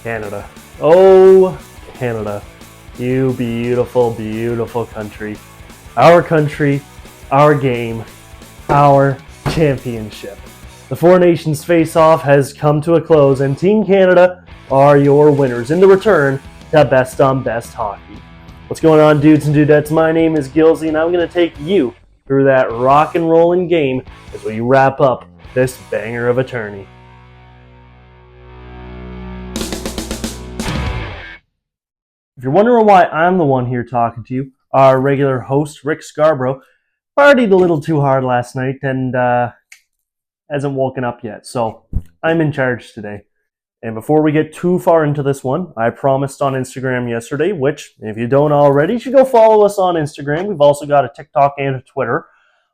Canada. Oh, Canada. You beautiful, beautiful country. Our game, our championship. The Four Nations Face-Off has come to a close, and Team Canada are your winners in the return to Best on Best Hockey. What's going on, dudes and dudettes? My name is Gillsy, and I'm going to take you through that rock and rollin' game as we wrap up this banger of a tourney. If you're wondering why I'm the one here talking to you, our regular host, Rick Scarborough, partied a little too hard last night and hasn't woken up yet, so I'm in charge today. And before we get too far into this one, I promised on Instagram yesterday, which, if you don't already, you should go follow us on Instagram. We've also got a TikTok and a Twitter.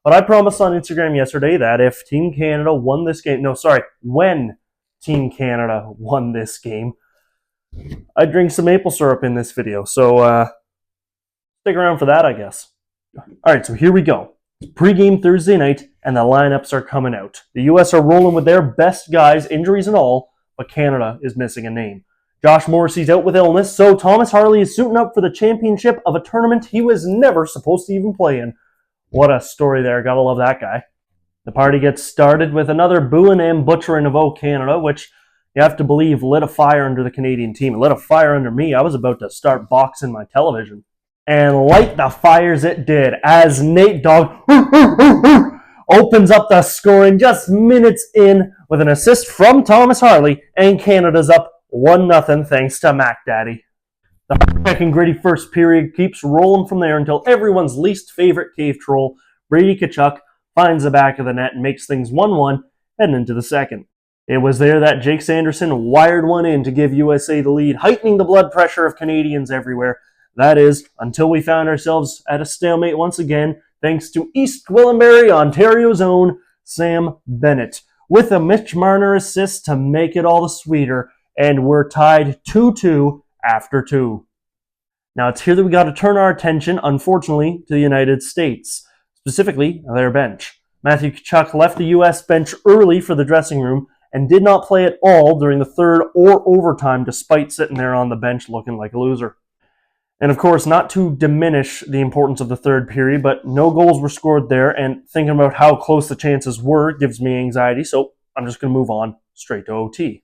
But I promised on Instagram yesterday that if Team Canada won this game, when Team Canada won this game, I'd drink some maple syrup in this video. So stick around for that, I guess. Alright, so here we go. It's pre-game Thursday night, and the lineups are coming out. The US are rolling with their best guys, injuries and all, but Canada is missing a name. Josh Morrissey's out with illness, so Thomas Harley is suiting up for the championship of a tournament he was never supposed to even play in. What a story there. Gotta love that guy. The party gets started with another booing and butchering of O Canada, which you have to believe lit a fire under the Canadian team. It lit a fire under me. I was about to start boxing my television. And light the fires it did as Nate Dogg opens up the scoring just minutes in with an assist from Thomas Harley, and Canada's up 1-0 thanks to Mac Daddy. The hard and gritty first period keeps rolling from there until everyone's least favorite cave troll, Brady Tkachuk, finds the back of the net and makes things 1-1 heading into the second. It was there that Jake Sanderson wired one in to give USA the lead, heightening the blood pressure of Canadians everywhere. That is, until we found ourselves at a stalemate once again, thanks to East Gwillimbury, Ontario's own Sam Bennett, with a Mitch Marner assist to make it all the sweeter, and we're tied 2-2 after 2. Now it's here that we got to turn our attention, unfortunately, to the United States, specifically their bench. Matthew Tkachuk left the US bench early for the dressing room and did not play at all during the third or overtime, despite sitting there on the bench looking like a loser. And of course, not to diminish the importance of the third period, but no goals were scored there, and thinking about how close the chances were gives me anxiety, so I'm just going to move on straight to OT.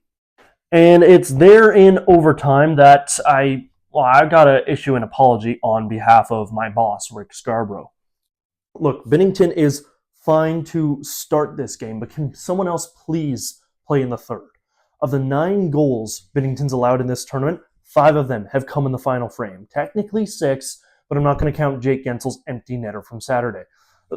And it's there in overtime that I got to issue an apology on behalf of my boss, Rick Scarborough. Look, Binnington is fine to start this game, but can someone else please play in the third? Of the 9 goals Binnington's allowed in this tournament, 5 of them have come in the final frame. Technically 6, but I'm not going to count Jake Gensel's empty netter from Saturday.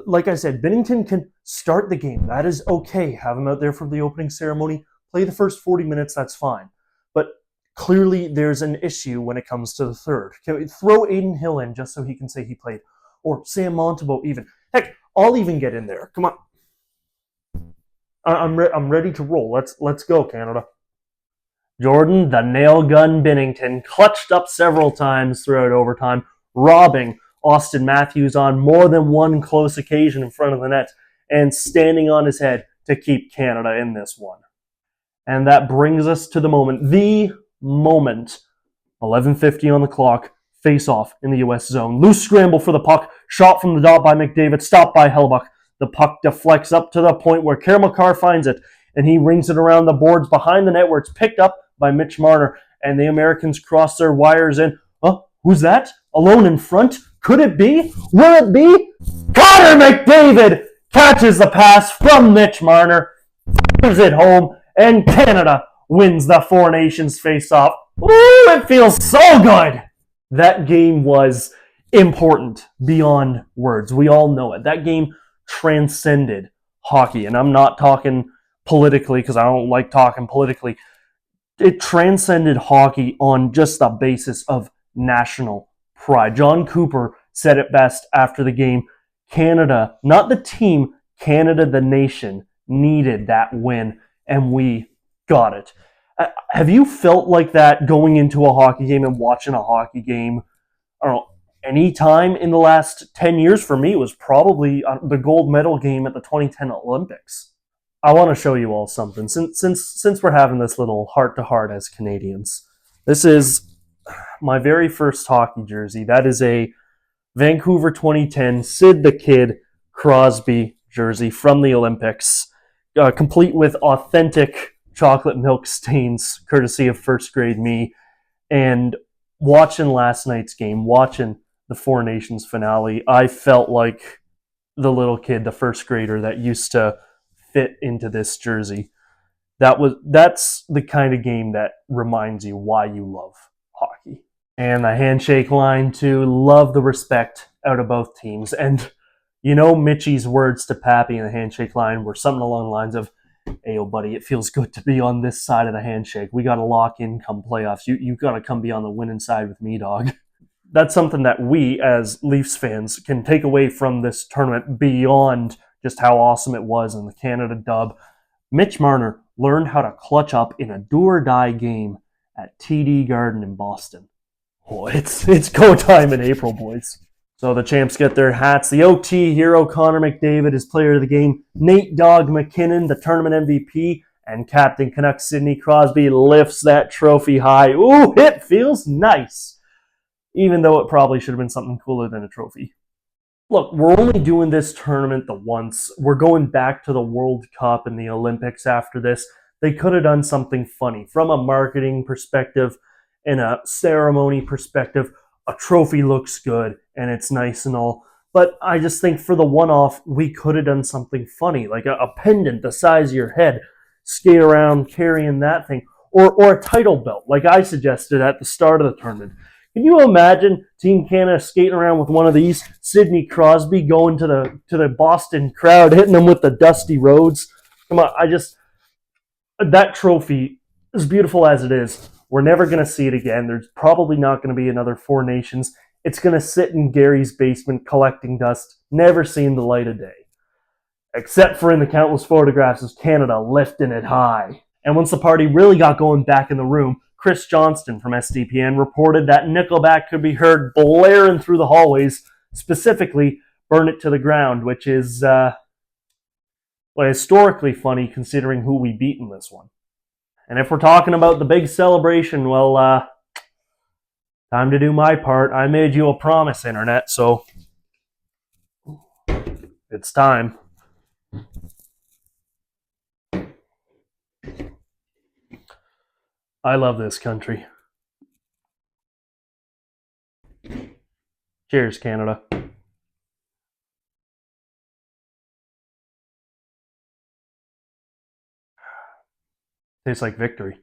Like I said, Binnington can start the game. That is okay. Have him out there for the opening ceremony. Play the first 40 minutes, that's fine. But clearly there's an issue when it comes to the third. Can we throw Aiden Hill in just so he can say he played? Or Sam Montembeault even. Heck, I'll even get in there. Come on. I'm ready to roll. Let's go, Canada. Jordan, the nail gun Binnington, clutched up several times throughout overtime, robbing Austin Matthews on more than one close occasion in front of the net, and standing on his head to keep Canada in this one. And that brings us to the moment. 11:50 on the clock, face-off in the US zone. Loose scramble for the puck, shot from the dot by McDavid, stopped by Hellebuyck. The puck deflects up to the point where Cale Makar finds it, and he rings it around the boards behind the net where it's picked up by Mitch Marner, and the Americans cross their wires in. Oh, who's that? Alone in front? Could it be? Will it be? Connor McDavid catches the pass from Mitch Marner, fires it home, and Canada wins the Four Nations Face-Off. Ooh, it feels so good! That game was important beyond words. We all know it. That game transcended hockey, and I'm not talking politically because I don't like talking politically. It transcended hockey on just the basis of national pride. John Cooper said it best after the game. Canada, not the team, Canada the nation, needed that win, and we got it. Have you felt like that going into a hockey game and watching a hockey game? I don't know, any time in the last 10 years? For me, it was probably the gold medal game at the 2010 Olympics. I want to show you all something. Since we're having this little heart-to-heart as Canadians, This is my very first hockey jersey. That is a Vancouver 2010 Sid the Kid Crosby jersey from the Olympics, complete with authentic chocolate milk stains, courtesy of first grade me. And watching last night's game, watching the Four Nations finale, I felt like the little kid, the first grader that used to fit into this jersey. That's the kind of game that reminds you why you love hockey. And the handshake line too. Love the respect out of both teams. And you know, Mitchie's words to Pappy in the handshake line were something along the lines of, "Hey, yo, buddy, it feels good to be on this side of the handshake. We got to lock in come playoffs. You got to come be on the winning side with me, dog." That's something that we, as Leafs fans, can take away from this tournament beyond just how awesome it was in the Canada dub. Mitch Marner learned how to clutch up in a do-or-die game at TD Garden in Boston. Oh, it's go time in April, boys. So the champs get their hats. The OT hero Connor McDavid is player of the game. Nate Dog McKinnon, the tournament MVP, and Captain Canucks Sidney Crosby lifts that trophy high. Ooh, it feels nice. Even though it probably should have been something cooler than a trophy. Look, we're only doing this tournament the once. We're going back to the World Cup and the Olympics after this. They could have done something funny from a marketing perspective and a ceremony perspective. A trophy looks good and it's nice and all. But I just think for the one-off, we could have done something funny, like a pendant the size of your head, skate around carrying that thing, or a title belt, like I suggested at the start of the tournament. Can you imagine Team Canada skating around with one of these? Sidney Crosby going to the Boston crowd, hitting them with the dusty roads. Come on, that trophy, as beautiful as it is, we're never going to see it again. There's probably not going to be another Four Nations. It's going to sit in Gary's basement collecting dust, never seeing the light of day. Except for in the countless photographs of Canada lifting it high. And once the party really got going back in the room, Chris Johnston from SDPN reported that Nickelback could be heard blaring through the hallways, specifically Burn It to the Ground, which is historically funny considering who we beat in this one. And if we're talking about the big celebration, well, time to do my part. I made you a promise, Internet, so it's time. I love this country. Cheers, Canada. Tastes like victory.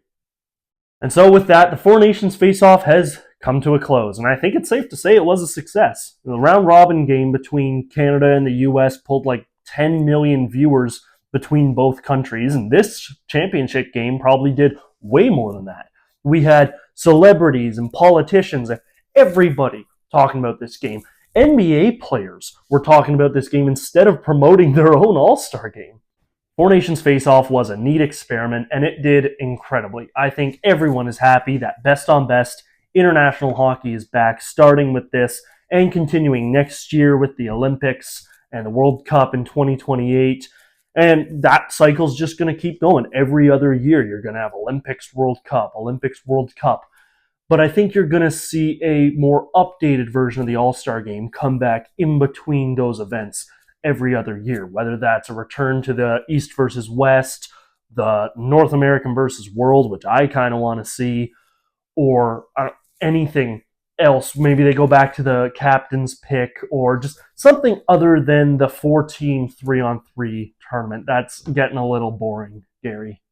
And so with that, the Four Nations Face-Off has come to a close. And I think it's safe to say it was a success. The round-robin game between Canada and the U.S. pulled like 10 million viewers between both countries. And this championship game probably did way more than that. We had celebrities and politicians and everybody talking about this game. NBA players were talking about this game instead of promoting their own All-Star game. Four Nations Face-Off was a neat experiment, and it did incredibly. I think everyone is happy that best on best international hockey is back, starting with this and continuing next year with the Olympics and the World Cup in 2028. And that cycle's just going to keep going. Every other year, you're going to have Olympics, World Cup, Olympics, World Cup. But I think you're going to see a more updated version of the All-Star game come back in between those events every other year, whether that's a return to the East versus West, the North American versus World, which I kind of want to see, or anything else. Maybe they go back to the captain's pick or just something other than the 4-team 3-on-3 tournament. That's getting a little boring, Gary.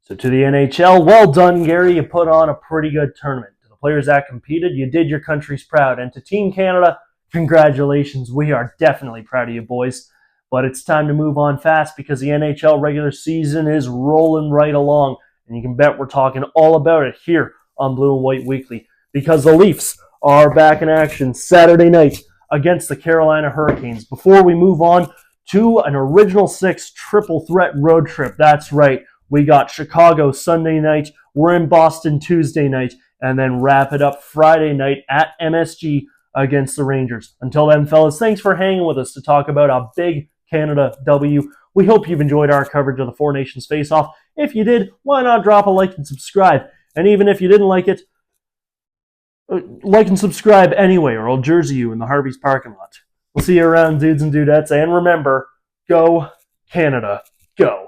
So to the NHL, well done, Gary. You put on a pretty good tournament. To the players that competed, you did your country's proud. And to Team Canada, congratulations. We are definitely proud of you, boys. But it's time to move on fast because the NHL regular season is rolling right along. And you can bet we're talking all about it here on Blue and White Weekly because the Leafs are back in action Saturday night against the Carolina Hurricanes. Before we move on to an Original Six triple threat road trip, that's right. We got Chicago Sunday night, we're in Boston Tuesday night, and then wrap it up Friday night at MSG against the Rangers. Until then, fellas, thanks for hanging with us to talk about a big Canada W. We hope you've enjoyed our coverage of the Four Nations Face-Off. If you did, why not drop a like and subscribe? And even if you didn't like it, Like and subscribe anyway, or I'll jersey you in the Harvey's parking lot. We'll see you around, dudes and dudettes. And remember, go Canada, go.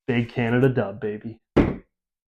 Big Canada dub, baby.